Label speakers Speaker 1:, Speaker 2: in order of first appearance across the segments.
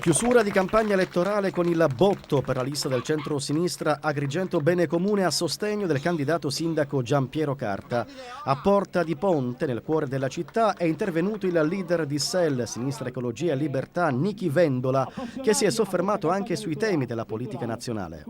Speaker 1: Chiusura di campagna elettorale con il botto per la lista del centro-sinistra Agrigento Bene Comune a sostegno del candidato sindaco Giampiero Carta. A Porta di Ponte, nel cuore della città, è intervenuto il leader di SEL, Sinistra Ecologia e Libertà, Nichi Vendola, che si è soffermato anche sui temi della politica nazionale.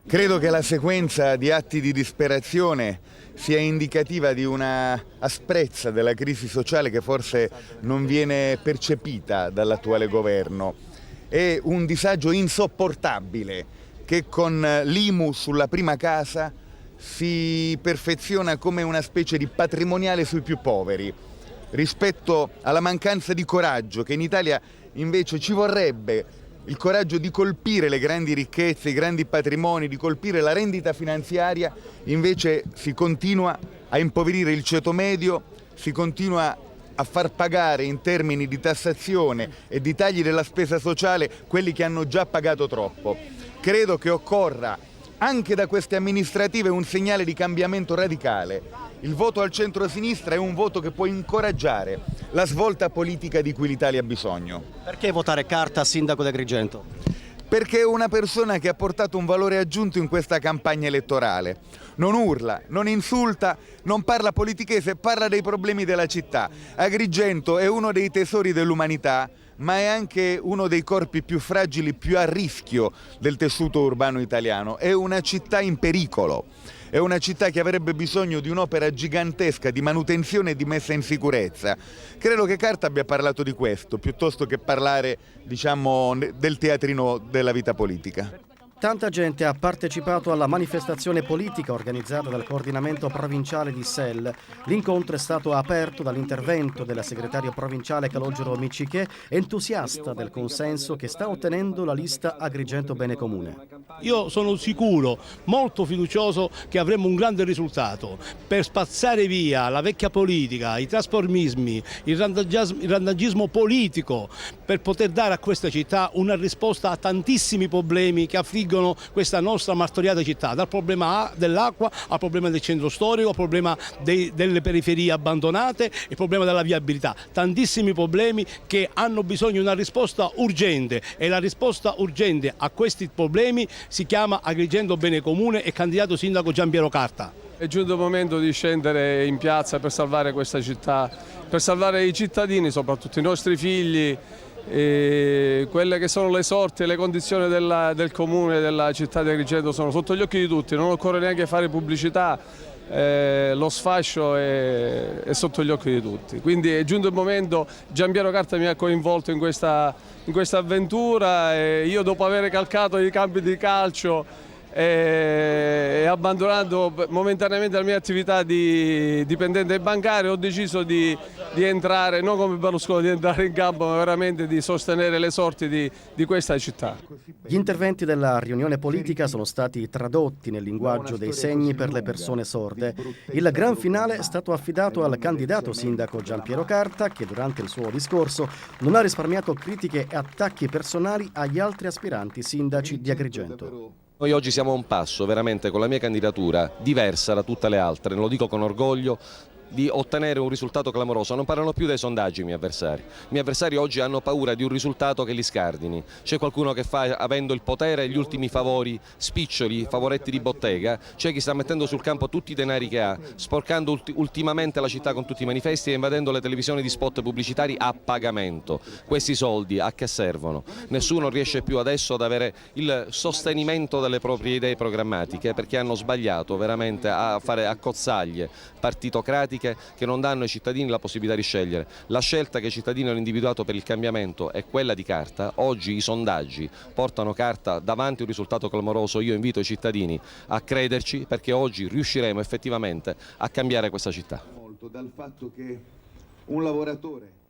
Speaker 2: Credo che la sequenza di atti di disperazione sia indicativa di una asprezza della crisi sociale che forse non viene percepita dall'attuale governo. È un disagio insopportabile che con l'IMU sulla prima casa si perfeziona come una specie di patrimoniale sui più poveri, rispetto alla mancanza di coraggio che in Italia invece ci vorrebbe, il coraggio di colpire le grandi ricchezze, i grandi patrimoni, di colpire la rendita finanziaria. Invece si continua a impoverire il ceto medio, si continua a far pagare in termini di tassazione e di tagli della spesa sociale quelli che hanno già pagato troppo. Credo che occorra anche da queste amministrative un segnale di cambiamento radicale. Il voto al centro-sinistra è un voto che può incoraggiare la svolta politica di cui l'Italia ha bisogno.
Speaker 1: Perché votare Carta sindaco di Agrigento?
Speaker 2: Perché è una persona che ha portato un valore aggiunto in questa campagna elettorale. Non urla, non insulta, non parla politichese, parla dei problemi della città. Agrigento è uno dei tesori dell'umanità, ma è anche uno dei corpi più fragili, più a rischio del tessuto urbano italiano. È una città in pericolo. È una città che avrebbe bisogno di un'opera gigantesca di manutenzione e di messa in sicurezza. Credo che Carta abbia parlato di questo, piuttosto che parlare, diciamo, del teatrino della vita politica.
Speaker 1: Tanta gente ha partecipato alla manifestazione politica organizzata dal coordinamento provinciale di SEL. L'incontro è stato aperto dall'intervento del segretario provinciale Calogero Miccichè, entusiasta del consenso che sta ottenendo la lista Agrigento Bene Comune.
Speaker 3: Io sono sicuro, molto fiducioso, che avremo un grande risultato per spazzare via la vecchia politica, i trasformismi, il randagismo politico, per poter dare a questa città una risposta a tantissimi problemi che affliggono questa nostra martoriata città, dal problema dell'acqua al problema del centro storico, al problema delle periferie abbandonate, il problema della viabilità, tantissimi problemi che hanno bisogno di una risposta urgente, e la risposta urgente a questi problemi si chiama Agrigento Bene Comune e candidato sindaco Giampiero Carta.
Speaker 4: È giunto il momento di scendere in piazza per salvare questa città, per salvare i cittadini, soprattutto i nostri figli. E quelle che sono le sorti e le condizioni del comune, della città di Agrigento sono sotto gli occhi di tutti, non occorre neanche fare pubblicità, lo sfascio è sotto gli occhi di tutti. Quindi è giunto il momento, Giampiero Carta mi ha coinvolto in questa avventura, e io, dopo aver calcato i campi di calcio e abbandonando momentaneamente la mia attività di dipendente bancario, ho deciso di entrare, non come Berlusconi, di entrare in campo, ma veramente di sostenere le sorti di questa città.
Speaker 1: Gli interventi della riunione politica sono stati tradotti nel linguaggio dei segni per le persone sorde. Il gran finale è stato affidato al candidato sindaco Giampiero Carta, che durante il suo discorso non ha risparmiato critiche e attacchi personali agli altri aspiranti sindaci di Agrigento.
Speaker 5: Noi oggi siamo a un passo, veramente, con la mia candidatura, diversa da tutte le altre, lo dico con orgoglio, di ottenere un risultato clamoroso. Non parlano più dei sondaggi i miei avversari. I miei avversari oggi hanno paura di un risultato che li scardini. C'è qualcuno che fa, avendo il potere, gli ultimi favori spiccioli, favoretti di bottega. C'è chi sta mettendo sul campo tutti i denari che ha, sporcando ultimamente la città con tutti i manifesti e invadendo le televisioni di spot pubblicitari a pagamento. Questi soldi a che servono? Nessuno riesce più adesso ad avere il sostenimento delle proprie idee programmatiche, perché hanno sbagliato veramente a fare accozzaglie partitocratiche che non danno ai cittadini la possibilità di scegliere. La scelta che i cittadini hanno individuato per il cambiamento è quella di Carta. Oggi i sondaggi portano Carta davanti a un risultato clamoroso. Io invito i cittadini a crederci, perché oggi riusciremo effettivamente a cambiare questa città.
Speaker 2: Dal fatto che un lavoratore